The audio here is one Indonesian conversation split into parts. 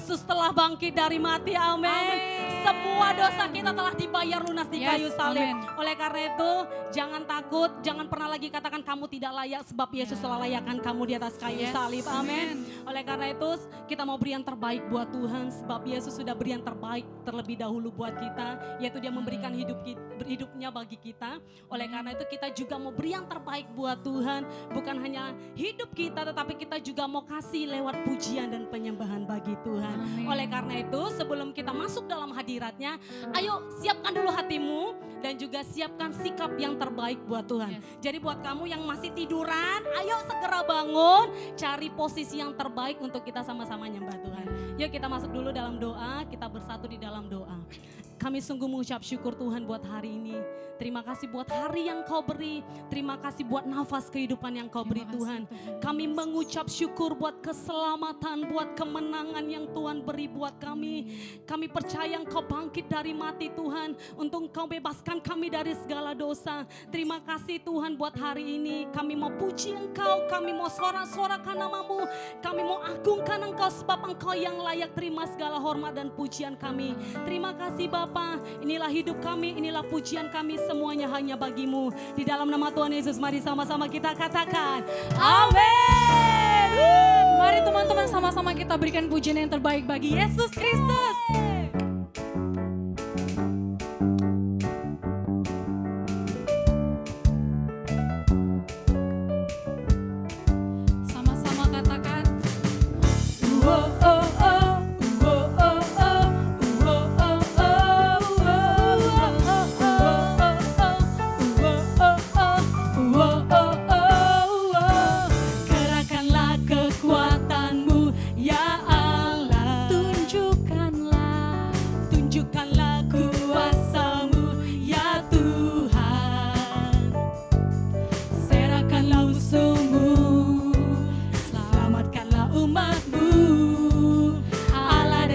Yesus telah bangkit dari mati. Amin. Semua dosa kita telah dibayar lunas di kayu salib. Oleh karena itu, jangan takut, jangan pernah lagi katakan kamu tidak layak sebab Yesus telah layakkan kamu di atas kayu salib. Amin. Oleh karena itu, kita mau beri yang terbaik buat Tuhan sebab Yesus sudah beri yang terbaik terlebih dahulu buat kita, yaitu Dia memberikan hidupnya bagi kita. Oleh karena itu, kita juga mau beri yang terbaik buat Tuhan, bukan hanya hidup kita, tetapi kita juga mau kasih lewat pujian dan penyembahan bagi Tuhan. Oleh karena itu, sebelum kita masuk dalam hadiratnya, ayo siapkan dulu hatimu dan juga siapkan sikap yang terbaik buat Tuhan. Jadi buat kamu yang masih tiduran, ayo segera bangun, cari posisi yang terbaik untuk kita sama-sama nyembah Tuhan. Yuk kita masuk dulu dalam doa, kita bersatu di dalam doa. Kami sungguh mengucap syukur Tuhan buat hari ini. Terima kasih buat hari yang Kau beri. Terima kasih buat nafas kehidupan yang Kau beri Tuhan. Kami mengucap syukur buat keselamatan, buat kemenangan yang Tuhan beri buat kami. Kami percaya Engkau bangkit dari mati Tuhan. Untuk Engkau bebaskan kami dari segala dosa. Terima kasih Tuhan buat hari ini. Kami mau puji Engkau, kami mau sorak-sorakan nama-Mu. Kami mau agungkan Engkau sebab Engkau yang layak terima segala hormat dan pujian kami. Terima kasih Bapa, inilah hidup kami, inilah pujian kami, semuanya hanya bagi-Mu. Di dalam nama Tuhan Yesus, mari sama-sama kita katakan amin. Mari teman-teman sama-sama kita berikan pujian yang terbaik bagi Yesus Kristus. Sama-sama katakan oh, oh, oh.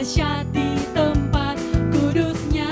Dahsyat di tempat kudusnya.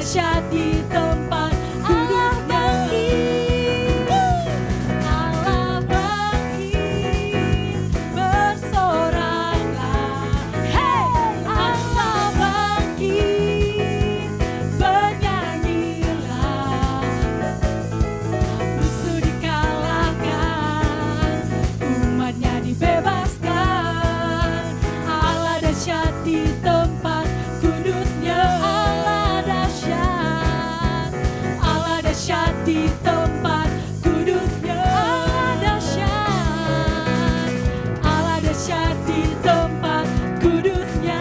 dahsyat di tempat kudusnya. Allah bangkit, bersoraklah. Hey, Allah bangkit, bernyanyilah. Musuh dikalahkan, umatnya dibebaskan. Allah dahsyat di tempat kudusnya. Allah dahsyat di tempat kudusnya. Allah dahsyat di tempat kudusnya.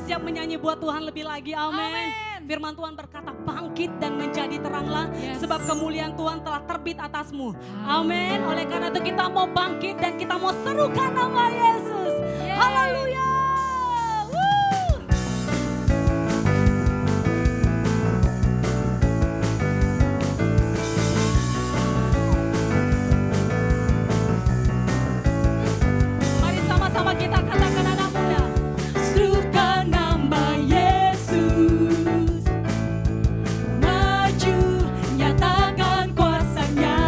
Siap menyanyi buat Tuhan lebih lagi, amin. Amin. Firman Tuhan berkata bangkit dan menjadi teranglah, Yes. sebab kemuliaan Tuhan telah terbit atasmu. Amin. Oleh karena itu kita mau bangkit dan kita mau serukan nama Yesus. Yeay. Haleluya. Woo. Mari sama-sama kita katakan anak muda. Serukan nama Yesus, maju nyatakan kuasanya.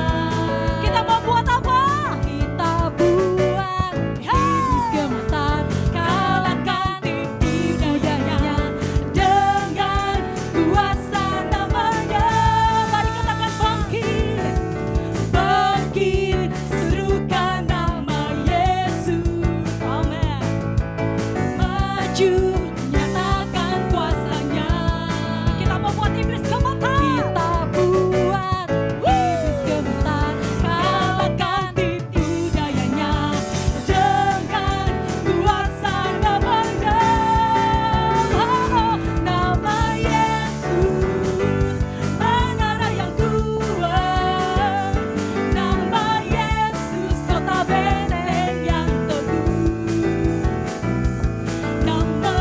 Kita mau buat apa? Kita buat iblis gemetar, kalahkan tipu dayanya dengan kuasa namanya. Mari katakan bangkit. Bangkit, serukan nama Yesus. Amin. Maju, nyatakan kuasanya. Kita mau buat iblis gemetar. Kita buat iblis gemetar, kalahkan tipu dayanya dengan kuasa namanya. Nama Yesus, menara yang kuat. Nama Yesus, kota benteng yang teguh. Nama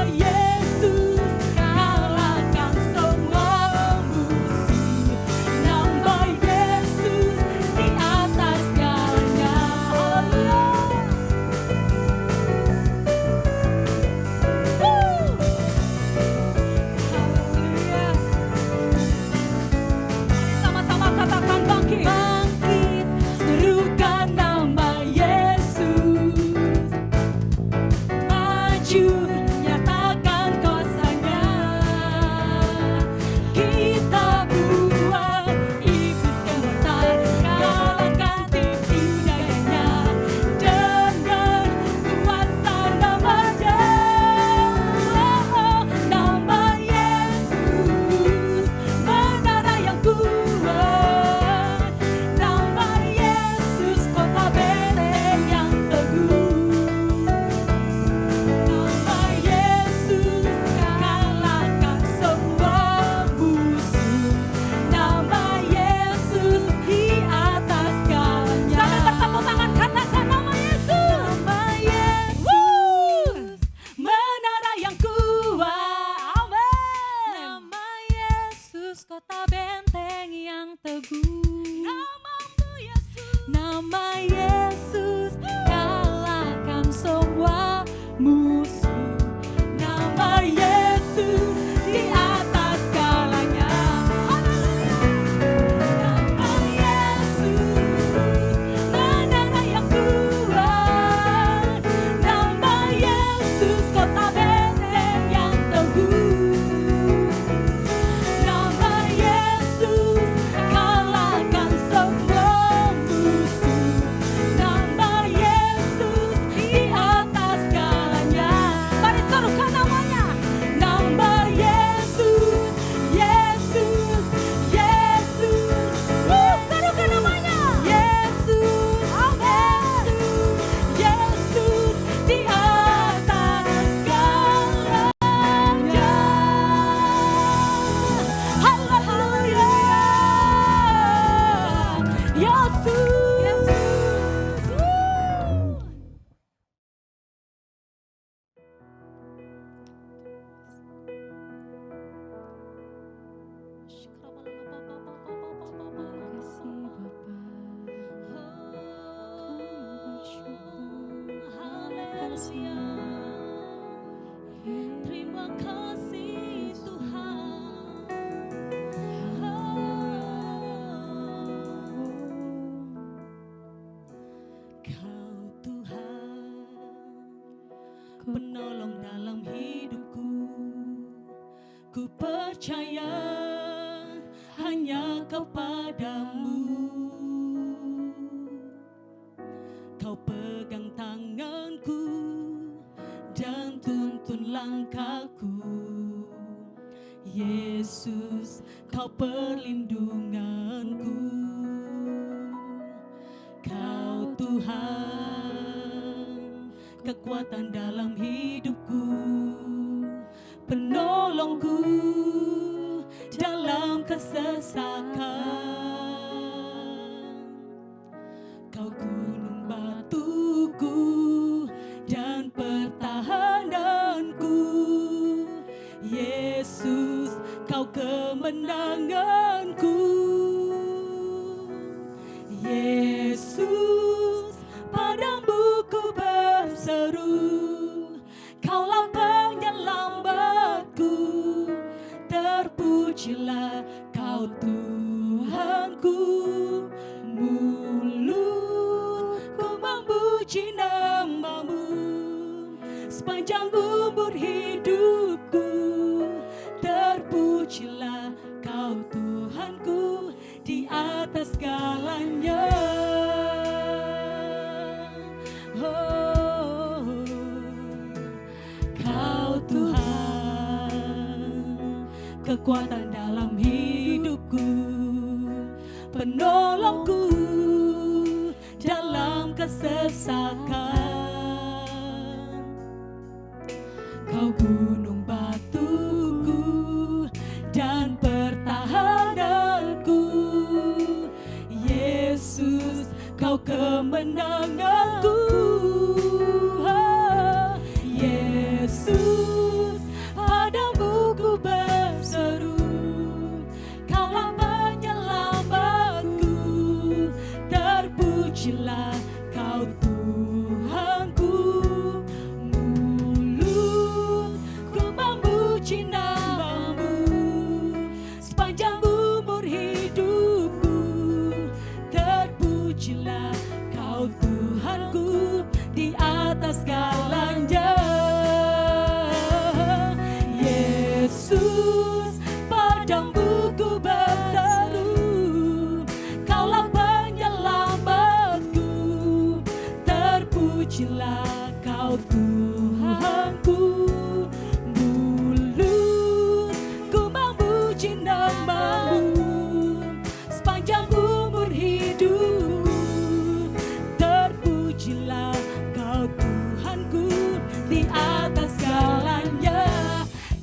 terima kasih Tuhan. Kau Tuhan, penolong dalam hidupku. Ku percaya hanya kepadamu. Kau pegang tanganku dan tuntun langkahku. Yesus, kau perlindunganku. Kau Tuhan, kekuatan dalam hidupku, penolongku dalam kesesakan. Kau gunung batuku dan pertahananku. Yesus, kau kemenanganku. Yesus, padamu ku berseru. Kaulah penyelamatku. Terpujilah kau Tuhanku. Mulutku memuji namamu sepanjang umur hidupku. Terpujilah kau Tuhanku di atas segalanya. Oh, kau Tuhan, kekuatan dalam hidupku, penolongku dalam kesesakan. Kau gunung batuku dan pertahananku. Yesus, kau kemenanganku. Yesus, padamu ku berseru. Kaulah penyelamatku. Terpujilah kau Tuhanku. Mulutku memuji namamu sepanjang umur hidupku. Terpujilah kau Tuhanku di atas segalanya. Yesus, padamu ku berseru. Kaulah penyelamatku. Terpujilah kau Tuhanku. Mulutku memuji namamu sepanjang umur hidupku. Terpujilah kau Tuhanku di atas segalanya.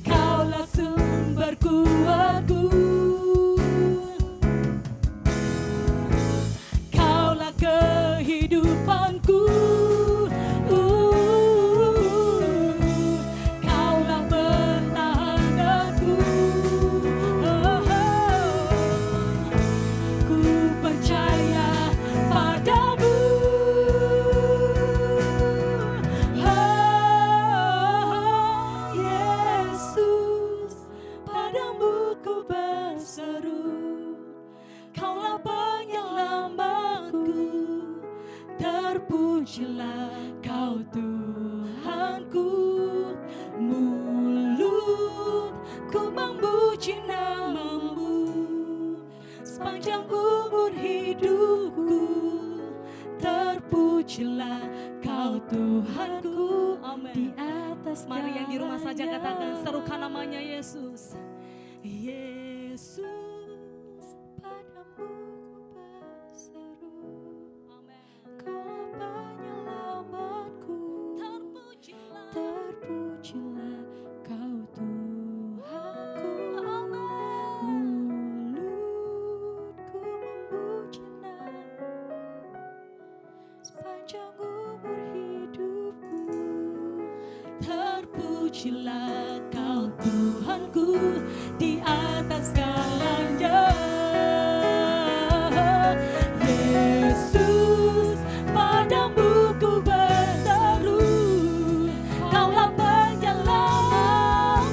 Kaulah sumber kuatku. Kaulah kehidupanku. Kaulah pertahananku. Ku percaya padamu. Yesus, padamu ku berseru. Kaulah penyelamatku. Terpujilah kau Tuhanku. Mulutku memuji namamu sepanjang umur hidupku. Terpujilah kau Tuhanku. Amin. Di atas mari yang di rumah saja katakan, serukan namanya Yesus. Yesus, padamu ku berseru. Amin. Kaulah penyelamatku. Terpujilah kau Tuhanku. Mulutku memuji namamu sepanjang umur hidupku. Terpujilah kau Tuhanku di atas segalanya. Yesus, padamu ku berseru. Kaulah penyelamatku.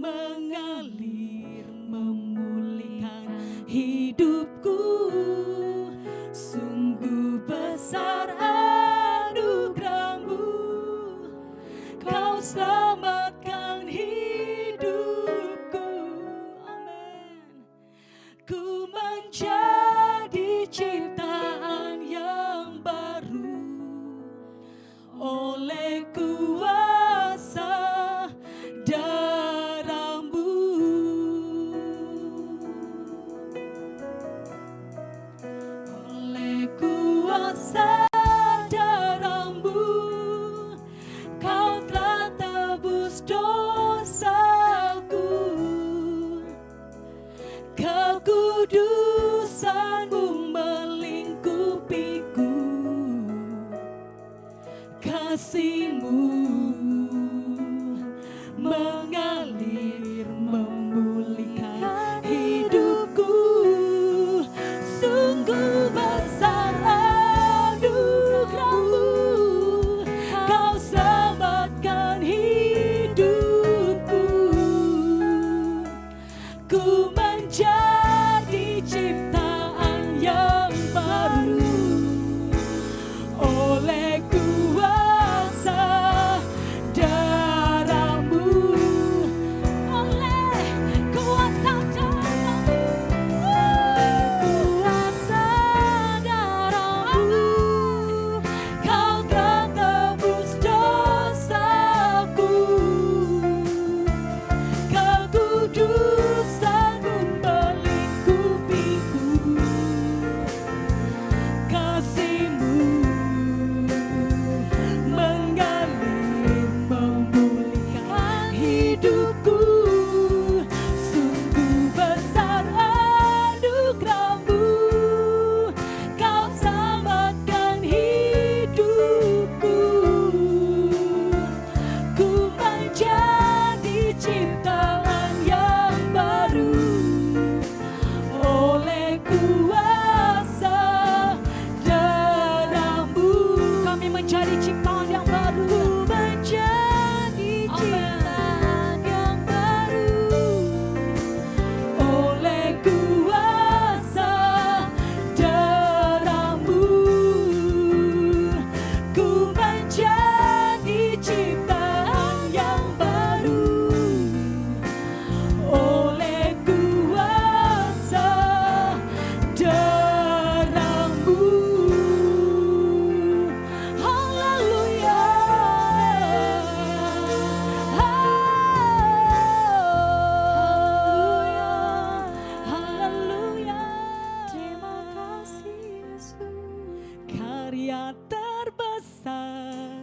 mengalir memulihkan hidupku. Sungguh besar anugerah-Mu, Kau selamatkan hidupku. Amin. Ku menjadi ciptaan yang baru oleh kuasa darah-Mu. Oleh kuasa darah-Mu, Kau telah tebus dosaku. Kekudusan-Mu melingkupiku. Kasih-Mu mengalir memulihkan hidupku. Sungguh besar anugerah-Mu, Kau selamatkan hidupku. Ku menjadi ciptaan yang baru oleh kuasa darah-Mu. Oleh kuasa darah-Mu, kuasa darah-Mu, Kau telah tebus dosaku. Kekudusan-Mu melingkupiku. Kasih-Mu mengalir memulihkan hidupku. Sungguh besar anugerah-Mu, Kau selamatkan hidupku. Ku menjadi ciptaan yang baru oleh kuasa darah-Mu. Kami menjadi ciptaan yang baru. Ku menjadi ciptaan yang baru oleh kuasa darah-Mu. Ku menjadi ciptaan yang baru oleh kuasa darah-Mu. Haleluya. Haleluya. Terima kasih Yesus. Karya terbesar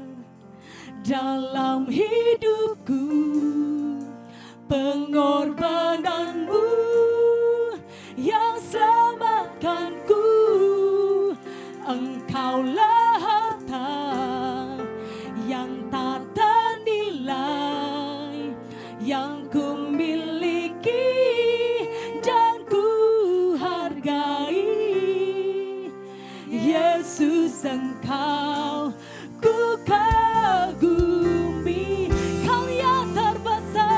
dalam hidupku, pengorbanan-Mu yang selamatkanku. Engkaulah harta yang tak ternilai yang ku miliki dan ku hargai. Yesus, Engkau ku kagumi. Karya terbesar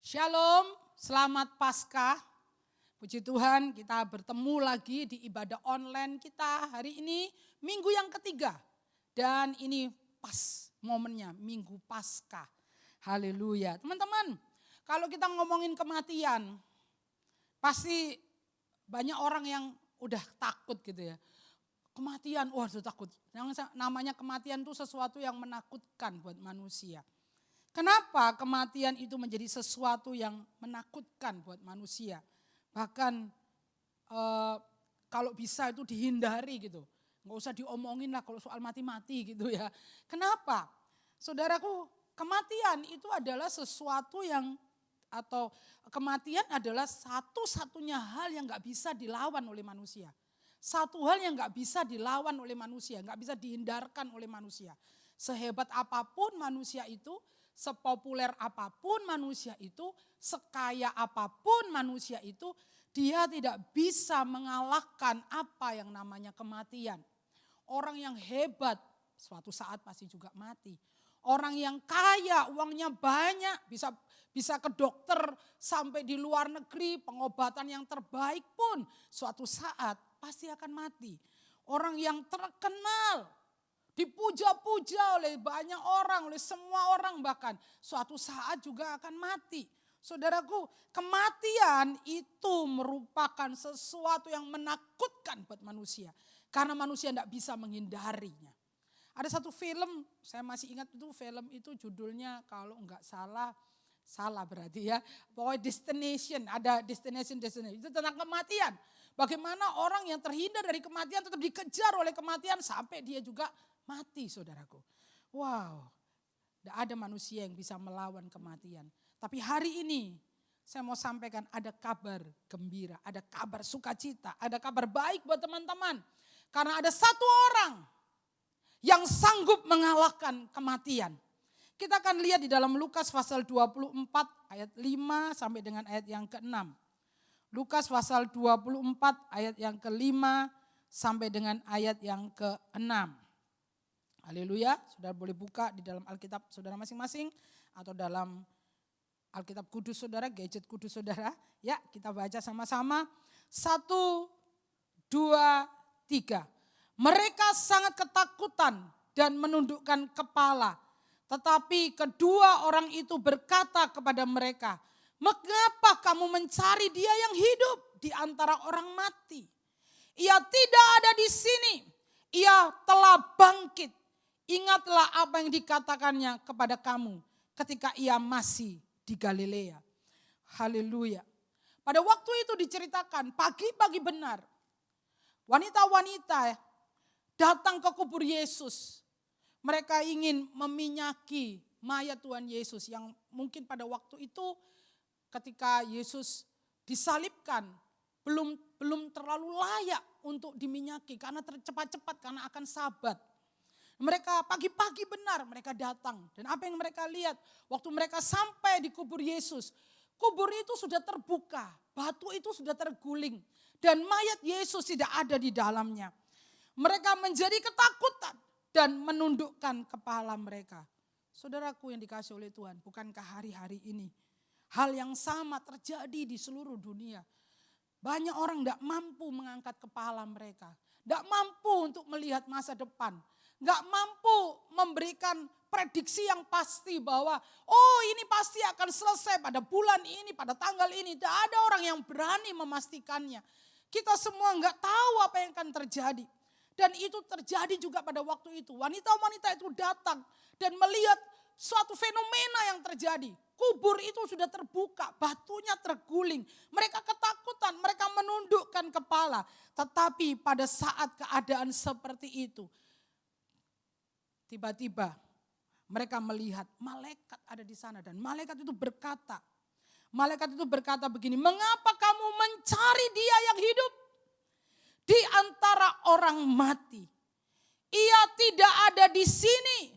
Shalom, selamat Paskah. Puji Tuhan, kita bertemu lagi di ibadah online kita hari ini, minggu yang ketiga. Dan ini pas momennya, minggu Paskah. Haleluya. Teman-teman, kalau kita ngomongin kematian, pasti banyak orang yang udah takut gitu ya. Kematian, waduh takut. Yang namanya kematian itu sesuatu yang menakutkan buat manusia. Kenapa kematian itu menjadi sesuatu yang menakutkan buat manusia? Bahkan kalau bisa itu dihindari gitu. Nggak usah diomongin lah kalau soal mati-mati gitu ya. Kenapa? Saudaraku, kematian itu adalah sesuatu yang, atau kematian adalah satu-satunya hal yang nggak bisa dilawan oleh manusia. Satu hal yang nggak bisa dilawan oleh manusia, nggak bisa dihindarkan oleh manusia. Sehebat apapun manusia itu, sepopuler apapun manusia itu, sekaya apapun manusia itu, dia tidak bisa mengalahkan apa yang namanya kematian. Orang yang hebat suatu saat pasti juga mati. Orang yang kaya, uangnya banyak, bisa ke dokter sampai di luar negeri, pengobatan yang terbaik pun suatu saat pasti akan mati. Orang yang terkenal, dipuja-puja oleh banyak orang, oleh semua orang bahkan, suatu saat juga akan mati. Saudaraku, kematian itu merupakan sesuatu yang menakutkan buat manusia. Karena manusia tidak bisa menghindarinya. Ada satu film, saya masih ingat itu film itu judulnya kalau enggak salah berarti ya. Pokoknya Destination, ada Destination. Itu tentang kematian. Bagaimana orang yang terhindar dari kematian tetap dikejar oleh kematian sampai dia juga mati, saudaraku. Wow, tidak ada manusia yang bisa melawan kematian. Tapi hari ini saya mau sampaikan ada kabar gembira, ada kabar sukacita, ada kabar baik buat teman-teman. Karena ada satu orang yang sanggup mengalahkan kematian. Kita akan lihat di dalam Lukas pasal 24 ayat 5 sampai dengan ayat yang ke-6. Lukas pasal 24 ayat yang ke-5 sampai dengan ayat yang ke-6. Haleluya, saudara boleh buka di dalam Alkitab saudara masing-masing atau dalam Alkitab kudus saudara, gadget kudus saudara. Ya, kita baca sama-sama. 1, 2, 3. Mereka sangat ketakutan dan menundukkan kepala. Tetapi kedua orang itu berkata kepada mereka, "Mengapa kamu mencari dia yang hidup di antara orang mati? Ia tidak ada di sini, ia telah bangkit. Ingatlah apa yang dikatakannya kepada kamu ketika ia masih di Galilea." Haleluya. Pada waktu itu diceritakan pagi-pagi benar. Wanita-wanita datang ke kubur Yesus. Mereka ingin meminyaki mayat Tuhan Yesus yang mungkin pada waktu itu ketika Yesus disalibkan belum terlalu layak untuk diminyaki karena cepat-cepat karena akan sabat. Mereka pagi-pagi benar mereka datang dan apa yang mereka lihat waktu mereka sampai di kubur Yesus, kubur itu sudah terbuka, batu itu sudah terguling dan mayat Yesus tidak ada di dalamnya. Mereka menjadi ketakutan dan menundukkan kepala mereka. Saudaraku yang dikasihi oleh Tuhan, bukankah hari-hari ini hal yang sama terjadi di seluruh dunia? Banyak orang tidak mampu mengangkat kepala mereka, tidak mampu untuk melihat masa depan. Gak mampu memberikan prediksi yang pasti bahwa ini pasti akan selesai pada bulan ini, pada tanggal ini. Tidak ada orang yang berani memastikannya. Kita semua gak tahu apa yang akan terjadi. Dan itu terjadi juga pada waktu itu. Wanita-wanita itu datang dan melihat suatu fenomena yang terjadi. Kubur itu sudah terbuka, batunya terguling. Mereka ketakutan, mereka menundukkan kepala. Tetapi pada saat keadaan seperti itu, tiba-tiba mereka melihat malaikat ada di sana dan malaikat itu berkata begini, "Mengapa kamu mencari dia yang hidup di antara orang mati? Ia tidak ada di sini,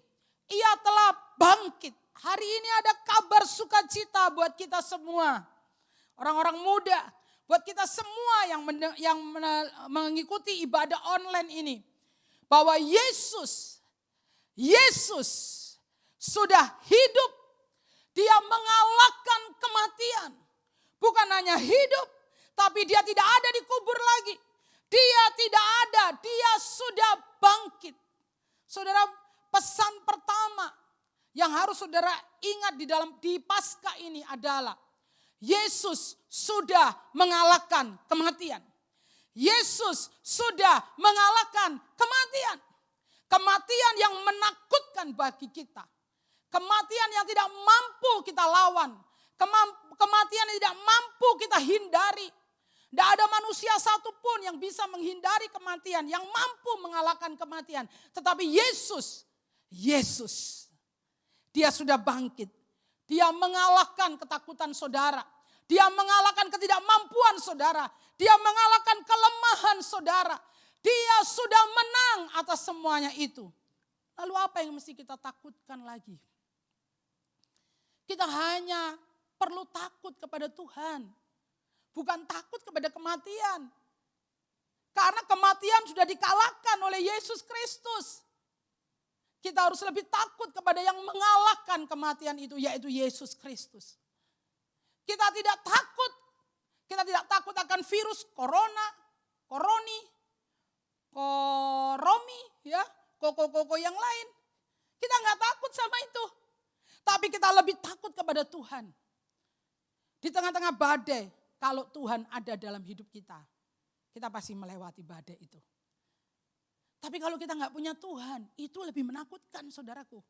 ia telah bangkit." Hari ini ada kabar sukacita buat kita semua, orang-orang muda, buat kita semua yang mengikuti ibadah online ini, bahwa Yesus sudah hidup Dia mengalahkan kematian. Bukan hanya hidup, tapi dia tidak ada di kubur lagi. Dia tidak ada, dia sudah bangkit. Saudara, pesan pertama yang harus saudara ingat di Paskah ini adalah Yesus sudah mengalahkan kematian. Yesus sudah mengalahkan kematian. Kematian yang menakutkan bagi kita. Kematian yang tidak mampu kita lawan. Kematian yang tidak mampu kita hindari. Tidak ada manusia satupun yang bisa menghindari kematian, yang mampu mengalahkan kematian. Tetapi Yesus, dia sudah bangkit. Dia mengalahkan ketakutan saudara. Dia mengalahkan ketidakmampuan saudara. Dia mengalahkan kelemahan saudara. Dia sudah menang atas semuanya itu. Lalu apa yang mesti kita takutkan lagi? Kita hanya perlu takut kepada Tuhan. Bukan takut kepada kematian. Karena kematian sudah dikalahkan oleh Yesus Kristus. Kita harus lebih takut kepada yang mengalahkan kematian itu, yaitu Yesus Kristus. Kita tidak takut akan virus corona, koromi, ya, koko yang lain. Kita nggak takut sama itu. Tapi kita lebih takut kepada Tuhan. Di tengah-tengah badai, kalau Tuhan ada dalam hidup kita pasti melewati badai itu. Tapi kalau kita nggak punya Tuhan, itu lebih menakutkan saudaraku.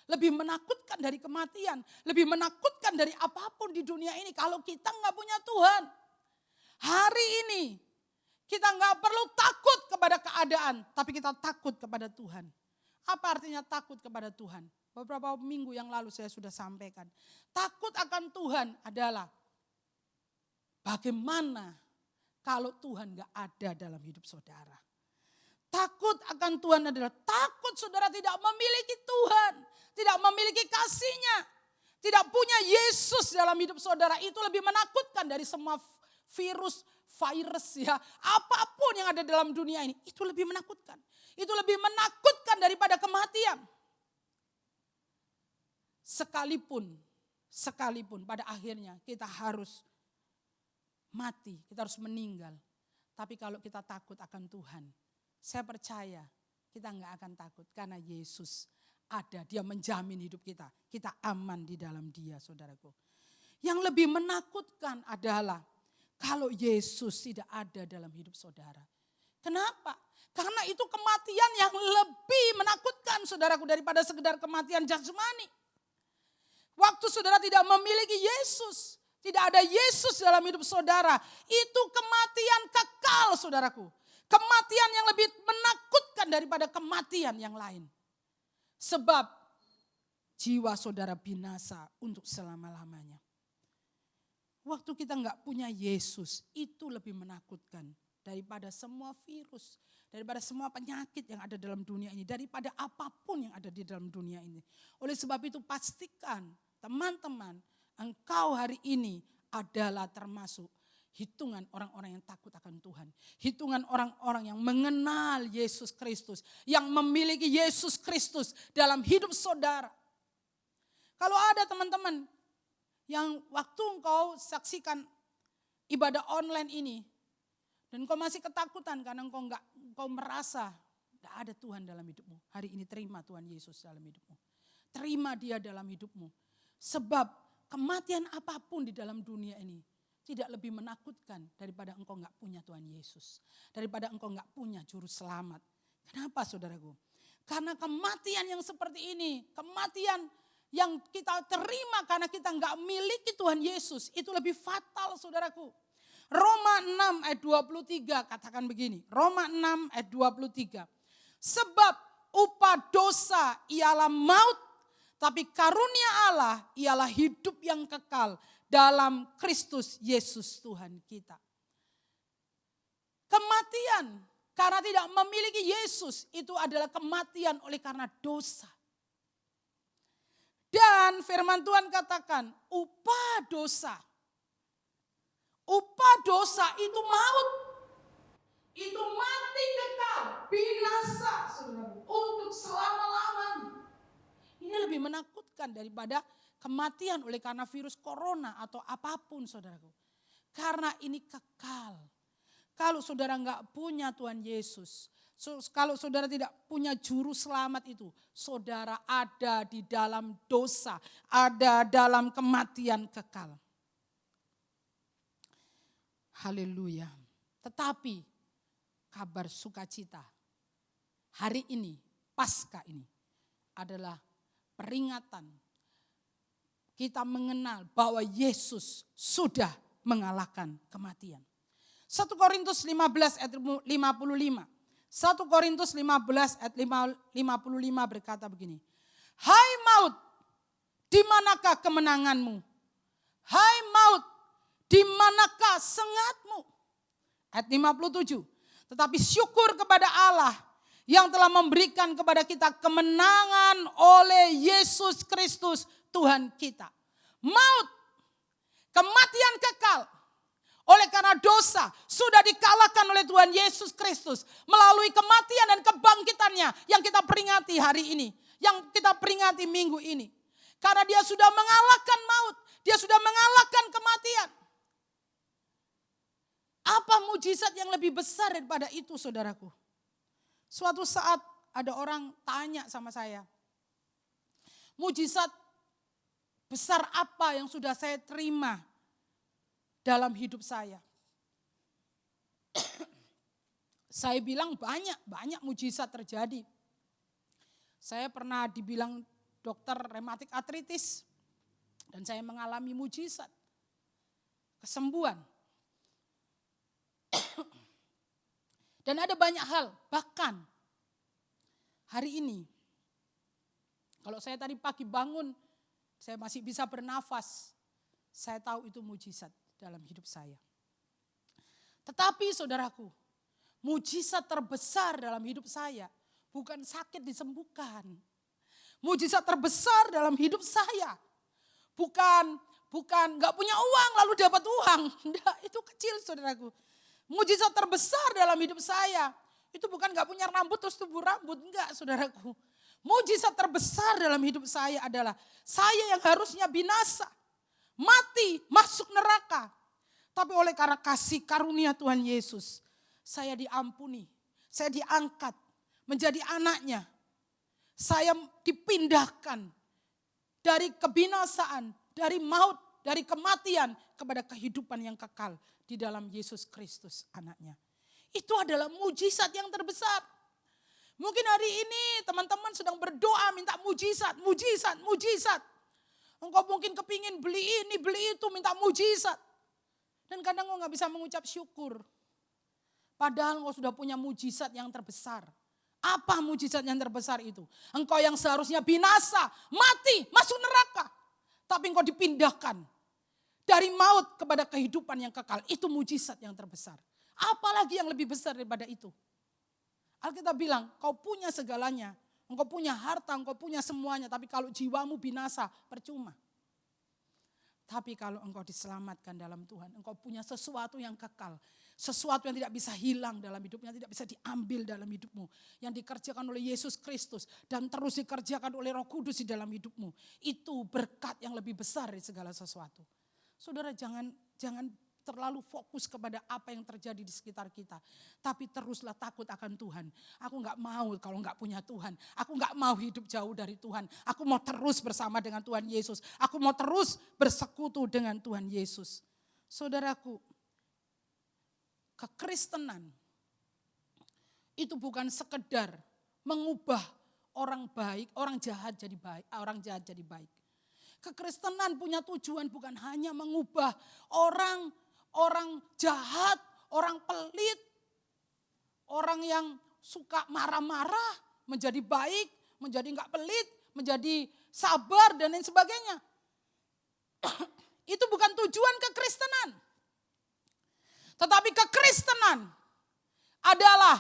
Lebih menakutkan dari kematian, lebih menakutkan dari apapun di dunia ini kalau kita nggak punya Tuhan. Hari ini kita nggak perlu takut kepada keadaan, tapi kita takut kepada Tuhan. Apa artinya takut kepada Tuhan? Beberapa minggu yang lalu saya sudah sampaikan. Takut akan Tuhan adalah bagaimana kalau Tuhan gak ada dalam hidup saudara. Takut akan Tuhan adalah takut saudara tidak memiliki Tuhan. Tidak memiliki kasih-Nya. Tidak punya Yesus dalam hidup saudara. Itu lebih menakutkan dari semua virus ya. Apapun yang ada dalam dunia ini. Itu lebih menakutkan. Itu lebih menakutkan daripada kematian. Sekalipun pada akhirnya kita harus mati, kita harus meninggal. Tapi kalau kita takut akan Tuhan, saya percaya kita nggak akan takut karena Yesus ada, dia menjamin hidup kita. Kita aman di dalam dia, saudaraku. Yang lebih menakutkan adalah kalau Yesus tidak ada dalam hidup saudara. Kenapa? Karena itu kematian yang lebih menakutkan saudaraku daripada sekedar kematian jasmani. Waktu saudara tidak memiliki Yesus, tidak ada Yesus dalam hidup saudara, itu kematian kekal saudaraku. Kematian yang lebih menakutkan daripada kematian yang lain. Sebab jiwa saudara binasa untuk selama-lamanya. Waktu kita nggak punya Yesus, itu lebih menakutkan daripada semua virus, daripada semua penyakit yang ada dalam dunia ini, daripada apapun yang ada di dalam dunia ini. Oleh sebab itu pastikan teman-teman, engkau hari ini adalah termasuk hitungan orang-orang yang takut akan Tuhan. Hitungan orang-orang yang mengenal Yesus Kristus, yang memiliki Yesus Kristus dalam hidup saudara. Kalau ada teman-teman yang waktu engkau saksikan ibadah online ini, dan engkau masih ketakutan karena engkau merasa tidak ada Tuhan dalam hidupmu. Hari ini terima Tuhan Yesus dalam hidupmu. Terima dia dalam hidupmu. Sebab kematian apapun di dalam dunia ini tidak lebih menakutkan daripada engkau gak punya Tuhan Yesus. Daripada engkau gak punya juru selamat. Kenapa saudaraku? Karena kematian yang seperti ini, kematian yang kita terima karena kita gak miliki Tuhan Yesus, itu lebih fatal saudaraku. Roma 6 ayat 23 katakan begini. Roma 6 ayat 23. Sebab upah dosa ialah maut, tapi karunia Allah ialah hidup yang kekal dalam Kristus Yesus Tuhan kita. Kematian karena tidak memiliki Yesus itu adalah kematian oleh karena dosa. Dan firman Tuhan katakan upah dosa itu maut. Itu mati kekal, binasa saudara, untuk selama-lamanya. Ini lebih lebih menakutkan daripada kematian oleh karena virus corona atau apapun saudaraku. Karena ini kekal. Kalau saudara enggak punya Tuhan Yesus, kalau saudara tidak punya juru selamat itu, saudara ada di dalam dosa, ada dalam kematian kekal. Haleluya. Tetapi kabar sukacita hari ini, Paskah ini adalah peringatan kita mengenal bahwa Yesus sudah mengalahkan kematian. 1 Korintus 15 ayat 55. 1 Korintus 15 ayat 55 berkata begini. Hai maut, di manakah kemenanganmu? Hai maut, di manakah sengatmu? Ayat 57. Tetapi syukur kepada Allah yang telah memberikan kepada kita kemenangan oleh Yesus Kristus Tuhan kita. Maut, kematian kekal oleh karena dosa sudah dikalahkan oleh Tuhan Yesus Kristus melalui kematian dan kebangkitannya yang kita peringati hari ini, yang kita peringati minggu ini. Karena dia sudah mengalahkan maut, dia sudah mengalahkan kematian. Apa mujizat yang lebih besar daripada itu, saudaraku? Suatu saat ada orang tanya sama saya, mujizat besar apa yang sudah saya terima dalam hidup saya? Saya bilang banyak mujizat terjadi. Saya pernah dibilang dokter rematik artritis dan saya mengalami mujizat, kesembuhan. Dan ada banyak hal, bahkan hari ini, kalau saya tadi pagi bangun, saya masih bisa bernafas, saya tahu itu mujizat dalam hidup saya. Tetapi saudaraku, mujizat terbesar dalam hidup saya bukan sakit disembuhkan. Mujizat terbesar dalam hidup saya bukan gak punya uang lalu dapat uang. Enggak, itu kecil saudaraku. Mujizat terbesar dalam hidup saya itu bukan gak punya rambut terus tumbuh rambut. Enggak saudaraku. Mujizat terbesar dalam hidup saya adalah saya yang harusnya binasa, mati, masuk neraka. Tapi oleh karena kasih karunia Tuhan Yesus, saya diampuni, saya diangkat menjadi anaknya. Saya dipindahkan dari kebinasaan, dari maut, dari kematian kepada kehidupan yang kekal di dalam Yesus Kristus anaknya. Itu adalah mujizat yang terbesar. Mungkin hari ini teman-teman sedang berdoa minta mujizat. Engkau mungkin kepingin beli ini, beli itu, minta mujizat. Dan kadang engkau gak bisa mengucap syukur. Padahal engkau sudah punya mujizat yang terbesar. Apa mujizat yang terbesar itu? Engkau yang seharusnya binasa, mati, masuk neraka. Tapi engkau dipindahkan dari maut kepada kehidupan yang kekal. Itu mujizat yang terbesar. Apalagi yang lebih besar daripada itu? Alkitab bilang, kau punya segalanya. Engkau punya harta, engkau punya semuanya. Tapi kalau jiwamu binasa, percuma. Tapi kalau engkau diselamatkan dalam Tuhan, engkau punya sesuatu yang kekal. Sesuatu yang tidak bisa hilang dalam hidupnya, tidak bisa diambil dalam hidupmu. Yang dikerjakan oleh Yesus Kristus dan terus dikerjakan oleh Roh Kudus di dalam hidupmu. Itu berkat yang lebih besar dari segala sesuatu. Saudara jangan terlalu fokus kepada apa yang terjadi di sekitar kita. Tapi teruslah takut akan Tuhan. Aku gak mau kalau gak punya Tuhan. Aku gak mau hidup jauh dari Tuhan. Aku mau terus bersama dengan Tuhan Yesus. Aku mau terus bersekutu dengan Tuhan Yesus. Saudaraku, kekristenan itu bukan sekedar mengubah orang baik, orang jahat jadi baik. Kekristenan punya tujuan bukan hanya mengubah orang jahat, orang pelit, orang yang suka marah-marah menjadi baik, menjadi enggak pelit, menjadi sabar dan lain sebagainya. Itu bukan tujuan kekristenan. Tetapi kekristenan adalah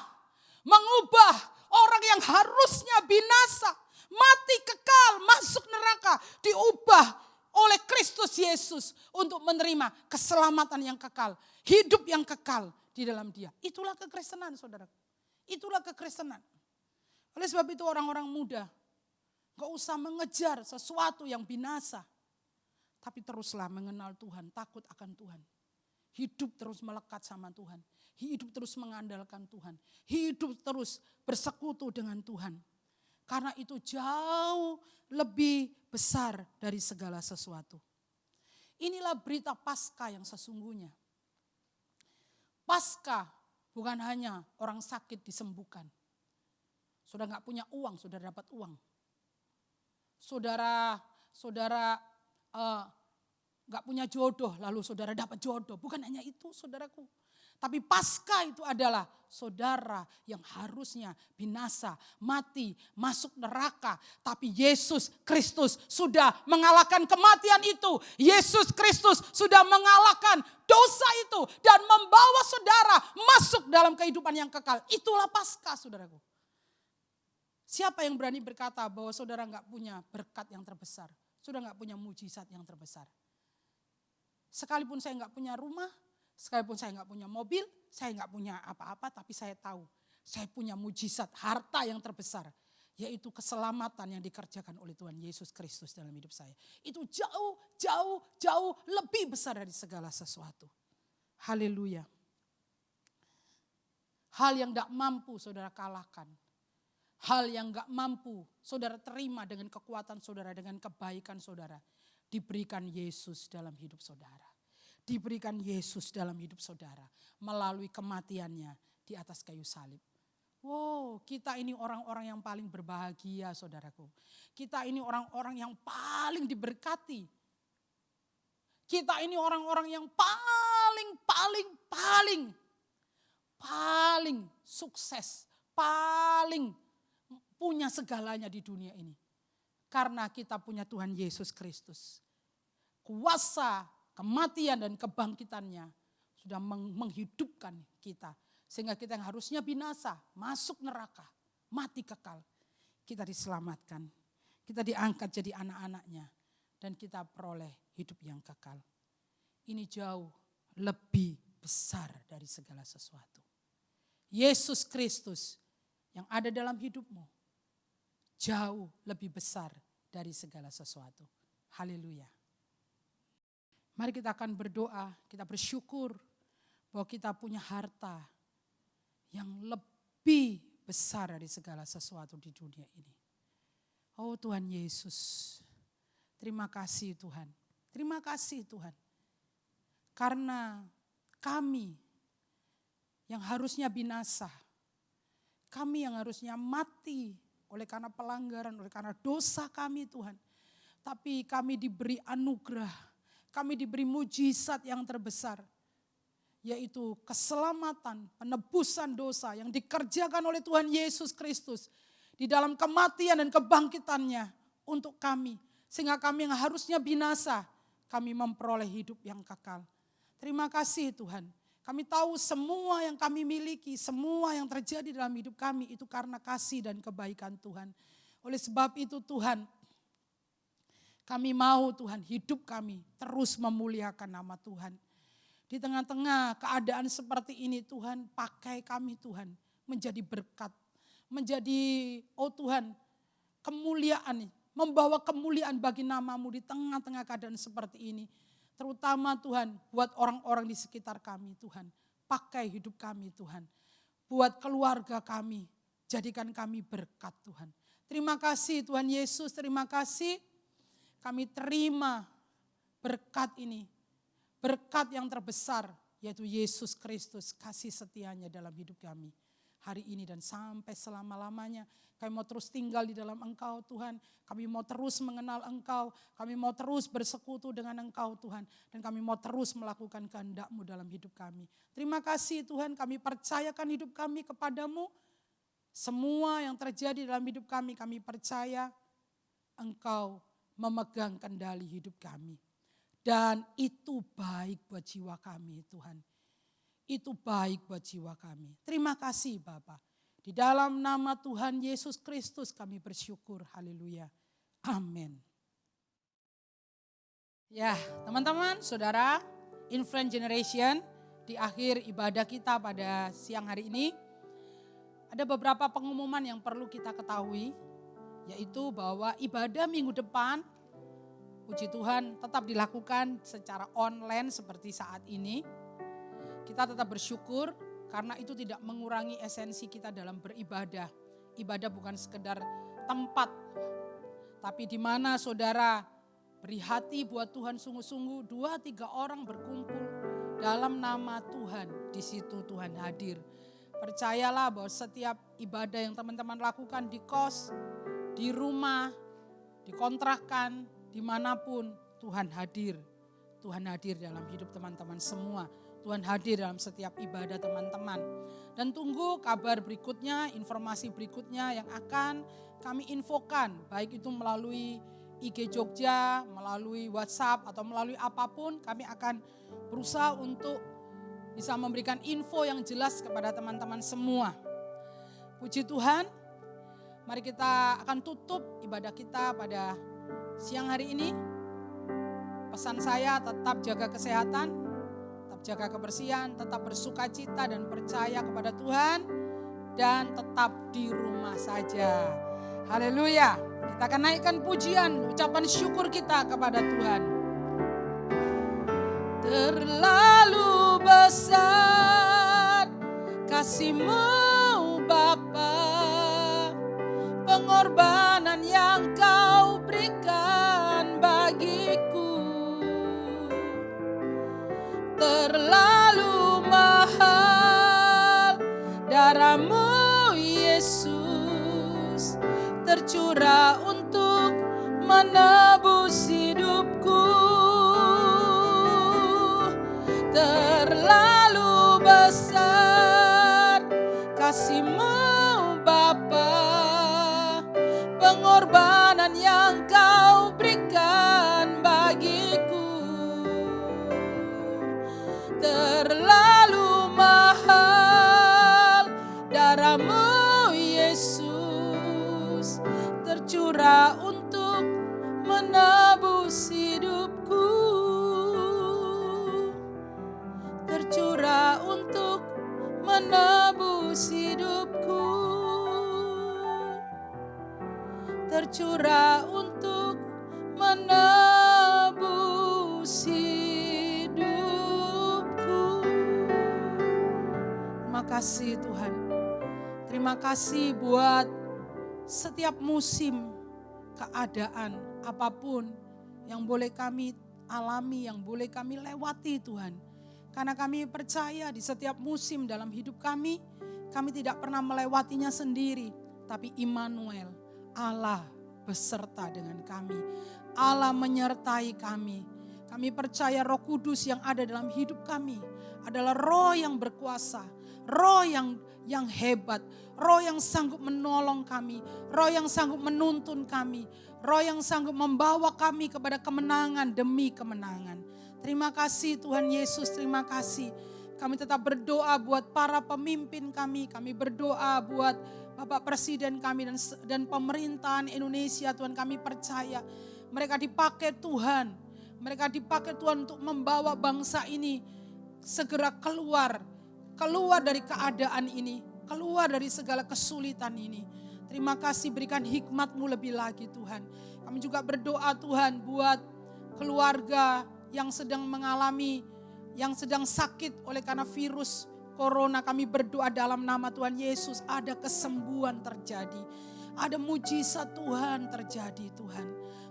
mengubah orang yang harusnya binasa, mati kekal, masuk neraka, diubah oleh Kristus Yesus untuk menerima keselamatan yang kekal, hidup yang kekal di dalam Dia. Itulah kekristenan, saudara. Itulah kekristenan. Oleh sebab itu orang-orang muda, Gak usah mengejar sesuatu yang binasa. Tapi teruslah mengenal Tuhan, takut akan Tuhan. Hidup terus melekat sama Tuhan. Hidup terus mengandalkan Tuhan. Hidup terus bersekutu dengan Tuhan. Karena itu jauh lebih besar dari segala sesuatu. Inilah berita Paskah yang sesungguhnya. Paskah bukan hanya orang sakit disembuhkan. Saudara gak punya uang, saudara dapat uang. Saudara gak punya jodoh, lalu saudara dapat jodoh. Bukan hanya itu saudaraku. Tapi Paskah itu adalah saudara yang harusnya binasa, mati, masuk neraka. Tapi Yesus Kristus sudah mengalahkan kematian itu. Yesus Kristus sudah mengalahkan dosa itu. Dan membawa saudara masuk dalam kehidupan yang kekal. Itulah Paskah saudaraku. Siapa yang berani berkata bahwa saudara gak punya berkat yang terbesar? Saudara gak punya mujizat yang terbesar? Sekalipun saya gak punya rumah, sekalipun saya gak punya mobil, saya gak punya apa-apa, tapi saya tahu saya punya mujizat, harta yang terbesar. Yaitu keselamatan yang dikerjakan oleh Tuhan Yesus Kristus dalam hidup saya. Itu jauh lebih besar dari segala sesuatu. Haleluya. Hal yang gak mampu saudara kalahkan. Hal yang gak mampu saudara terima dengan kekuatan saudara, dengan kebaikan saudara. Diberikan Yesus dalam hidup saudara. Diberikan Yesus dalam hidup saudara. Melalui kematiannya di atas kayu salib. Wow, kita ini orang-orang yang paling berbahagia saudaraku. Kita ini orang-orang yang paling diberkati. Kita ini orang-orang yang paling sukses. Paling punya segalanya di dunia ini. Karena kita punya Tuhan Yesus Kristus. Kuasa kematian dan kebangkitannya sudah menghidupkan kita. Sehingga kita yang harusnya binasa, masuk neraka, mati kekal. Kita diselamatkan. Kita diangkat jadi anak-anaknya. Dan kita peroleh hidup yang kekal. Ini jauh lebih besar dari segala sesuatu. Yesus Kristus yang ada dalam hidupmu jauh lebih besar dari segala sesuatu. Haleluya. Mari kita akan berdoa, kita bersyukur bahwa kita punya harta yang lebih besar dari segala sesuatu di dunia ini. Oh Tuhan Yesus, terima kasih Tuhan. Terima kasih Tuhan. Karena kami yang harusnya binasa, kami yang harusnya mati oleh karena pelanggaran, oleh karena dosa kami Tuhan. Tapi kami diberi anugerah, kami diberi mujizat yang terbesar. Yaitu keselamatan, penebusan dosa yang dikerjakan oleh Tuhan Yesus Kristus. Di dalam kematian dan kebangkitannya untuk kami. Sehingga kami yang harusnya binasa, kami memperoleh hidup yang kekal. Terima kasih Tuhan. Kami tahu semua yang kami miliki, semua yang terjadi dalam hidup kami itu karena kasih dan kebaikan Tuhan. Oleh sebab itu Tuhan, kami mau Tuhan hidup kami terus memuliakan nama Tuhan. Di tengah-tengah keadaan seperti ini Tuhan, pakai kami Tuhan menjadi berkat. Menjadi Tuhan kemuliaan, membawa kemuliaan bagi namamu di tengah-tengah keadaan seperti ini. Terutama Tuhan buat orang-orang di sekitar kami Tuhan. Pakai hidup kami Tuhan. Buat keluarga kami. Jadikan kami berkat Tuhan. Terima kasih Tuhan Yesus, terima kasih. Kami terima berkat ini. Berkat yang terbesar yaitu Yesus Kristus. Kasih setianya dalam hidup kami. Hari ini dan sampai selama-lamanya. Kami mau terus tinggal di dalam Engkau Tuhan. Kami mau terus mengenal Engkau. Kami mau terus bersekutu dengan Engkau Tuhan. Dan kami mau terus melakukan kehendak-Mu dalam hidup kami. Terima kasih Tuhan, kami percayakan hidup kami kepadamu. Semua yang terjadi dalam hidup kami percaya Engkau memegang kendali hidup kami. Dan itu baik buat jiwa kami Tuhan. Itu baik buat jiwa kami. Terima kasih Bapa. Di dalam nama Tuhan Yesus Kristus kami bersyukur. Haleluya. Amin. Ya teman-teman, saudara, Influence Generation di akhir ibadah kita pada siang hari ini. Ada beberapa pengumuman yang perlu kita ketahui. yaitu bahwa ibadah minggu depan, puji Tuhan, tetap dilakukan secara online seperti saat ini. Kita tetap bersyukur karena itu tidak mengurangi esensi kita dalam beribadah. Ibadah bukan sekedar tempat, tapi di mana saudara beri hati buat Tuhan sungguh-sungguh, 2-3 orang berkumpul dalam nama Tuhan, di situ Tuhan hadir. Percayalah bahwa setiap ibadah yang teman-teman lakukan di kos, di rumah, di kontrakan, dimanapun Tuhan hadir. Tuhan hadir dalam hidup teman-teman semua. Tuhan hadir dalam setiap ibadah teman-teman. Dan tunggu kabar berikutnya, informasi berikutnya yang akan kami infokan. Baik itu melalui IG Jogja, melalui WhatsApp atau melalui apapun, kami akan berusaha untuk bisa memberikan info yang jelas kepada teman-teman semua. Puji Tuhan, mari kita akan tutup ibadah kita pada siang hari ini. Pesan saya tetap jaga kesehatan, tetap jaga kebersihan, tetap bersukacita dan percaya kepada Tuhan, dan tetap di rumah saja. Haleluya. Kita akan naikkan pujian, ucapan syukur kita kepada Tuhan. Terlalu besar kasih-Mu Bapa, pengorbanan yang Kau berikan bagiku. Terlalu mahal darah-Mu Yesus, tercurah untuk menebus hidupku. Terlalu besar kasih-Mu Bapa, pengorbanan yang Kau berikan bagiku. Terlalu mahal darah-Mu Yesus, tercurah untuk menebus hidupku. Tercurah untuk menebus hidupku. Tercurah untuk menebus hidupku. Terima kasih Tuhan. Terima kasih buat setiap musim, keadaan, apapun yang boleh kami alami, yang boleh kami lewati Tuhan. Karena kami percaya di setiap musim dalam hidup kami tidak pernah melewatinya sendiri. Tapi Immanuel, Allah beserta dengan kami. Allah menyertai kami. Kami percaya Roh Kudus yang ada dalam hidup kami adalah roh yang berkuasa, roh yang hebat, roh yang sanggup menolong kami, roh yang sanggup menuntun kami, roh yang sanggup membawa kami kepada kemenangan demi kemenangan. Terima kasih Tuhan Yesus, terima kasih. Kami tetap berdoa buat para pemimpin kami berdoa buat Bapak Presiden kami dan pemerintahan Indonesia. Tuhan, kami percaya mereka dipakai Tuhan. Mereka dipakai Tuhan untuk membawa bangsa ini segera keluar dari keadaan ini, keluar dari segala kesulitan ini. Terima kasih, berikan hikmat-Mu lebih lagi Tuhan. Kami juga berdoa Tuhan buat keluarga yang sedang mengalami, yang sedang sakit oleh karena virus corona. Kami berdoa dalam nama Tuhan Yesus, ada kesembuhan terjadi. Ada mujizat Tuhan terjadi Tuhan.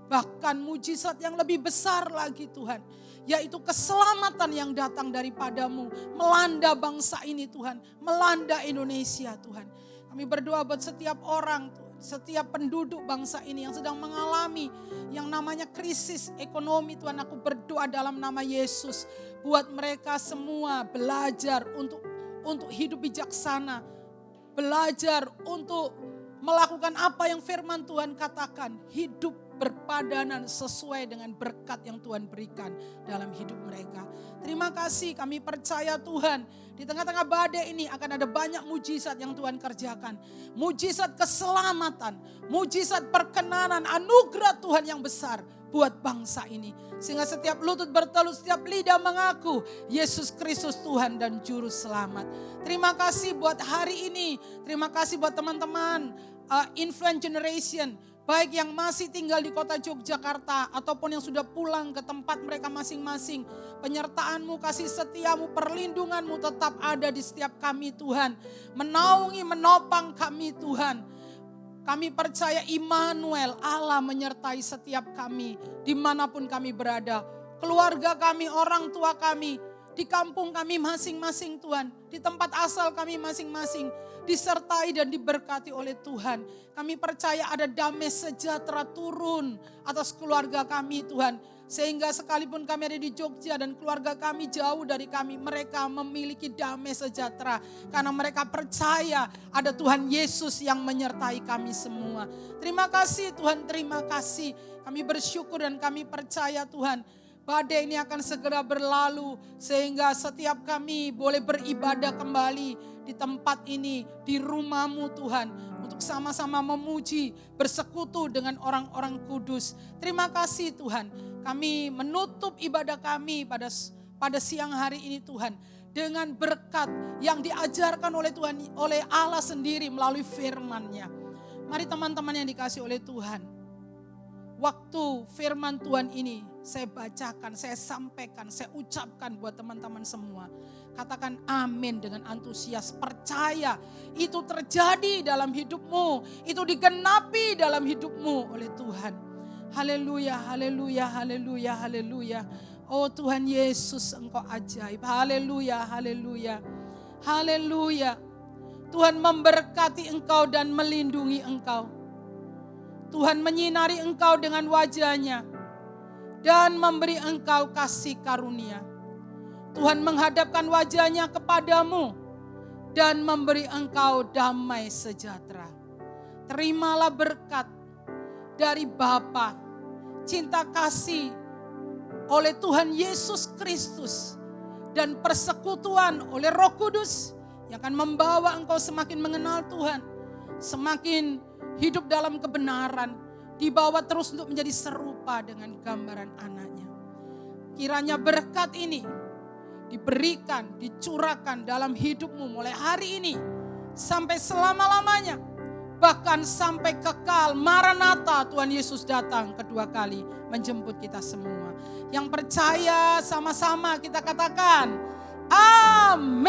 Bahkan mujizat yang lebih besar lagi Tuhan, yaitu keselamatan yang datang daripada-Mu melanda bangsa ini Tuhan, melanda Indonesia Tuhan. Kami berdoa buat setiap orang, setiap penduduk bangsa ini yang sedang mengalami yang namanya krisis ekonomi Tuhan. Aku berdoa dalam nama Yesus buat mereka semua belajar untuk hidup bijaksana, belajar untuk melakukan apa yang firman Tuhan katakan, hidup berpadanan sesuai dengan berkat yang Tuhan berikan dalam hidup mereka. Terima kasih, kami percaya Tuhan, di tengah-tengah badai ini akan ada banyak mujizat yang Tuhan kerjakan. Mujizat keselamatan, mujizat perkenanan, anugerah Tuhan yang besar buat bangsa ini. Sehingga setiap lutut bertelut, setiap lidah mengaku Yesus Kristus Tuhan dan Juru Selamat. Terima kasih buat hari ini, terima kasih buat teman-teman Influence Generation. baik yang masih tinggal di kota Yogyakarta ataupun yang sudah pulang ke tempat mereka masing-masing. Penyertaan-Mu, kasih setia-Mu, perlindungan-Mu tetap ada di setiap kami Tuhan. Menaungi, menopang kami Tuhan. Kami percaya Immanuel, Allah menyertai setiap kami dimanapun kami berada. Keluarga kami, orang tua kami, di kampung kami masing-masing Tuhan. Di tempat asal kami masing-masing. Disertai dan diberkati oleh Tuhan. Kami percaya ada damai sejahtera turun atas keluarga kami Tuhan. Sehingga sekalipun kami ada di Jogja dan keluarga kami jauh dari kami, mereka memiliki damai sejahtera. Karena mereka percaya ada Tuhan Yesus yang menyertai kami semua. Terima kasih Tuhan, terima kasih. Kami bersyukur dan kami percaya Tuhan, badai ini akan segera berlalu sehingga setiap kami boleh beribadah kembali di tempat ini, di rumah-Mu Tuhan. Untuk sama-sama memuji, bersekutu dengan orang-orang kudus. Terima kasih Tuhan. Kami menutup ibadah kami pada siang hari ini Tuhan. Dengan berkat yang diajarkan oleh Tuhan, oleh Allah sendiri melalui firman-Nya. Mari teman-teman yang dikasih oleh Tuhan. Waktu firman Tuhan ini saya bacakan, saya sampaikan, saya ucapkan buat teman-teman semua. Katakan amin dengan antusias, percaya itu terjadi dalam hidupmu, itu digenapi dalam hidupmu oleh Tuhan. Haleluya, haleluya, haleluya, haleluya. Oh Tuhan Yesus, Engkau ajaib. Haleluya, haleluya, haleluya. Tuhan memberkati engkau dan melindungi engkau. Tuhan menyinari engkau dengan wajah-Nya dan memberi engkau kasih karunia. Tuhan menghadapkan wajah-Nya kepadamu dan memberi engkau damai sejahtera. Terimalah berkat dari Bapa, cinta kasih oleh Tuhan Yesus Kristus dan persekutuan oleh Roh Kudus yang akan membawa engkau semakin mengenal Tuhan, semakin hidup dalam kebenaran, dibawa terus untuk menjadi serupa dengan gambaran anaknya. Kiranya berkat ini diberikan, dicurahkan dalam hidupmu mulai hari ini sampai selama-lamanya. Bahkan sampai kekal. Maranatha, Tuhan Yesus datang kedua kali menjemput kita semua. Yang percaya sama-sama kita katakan amin.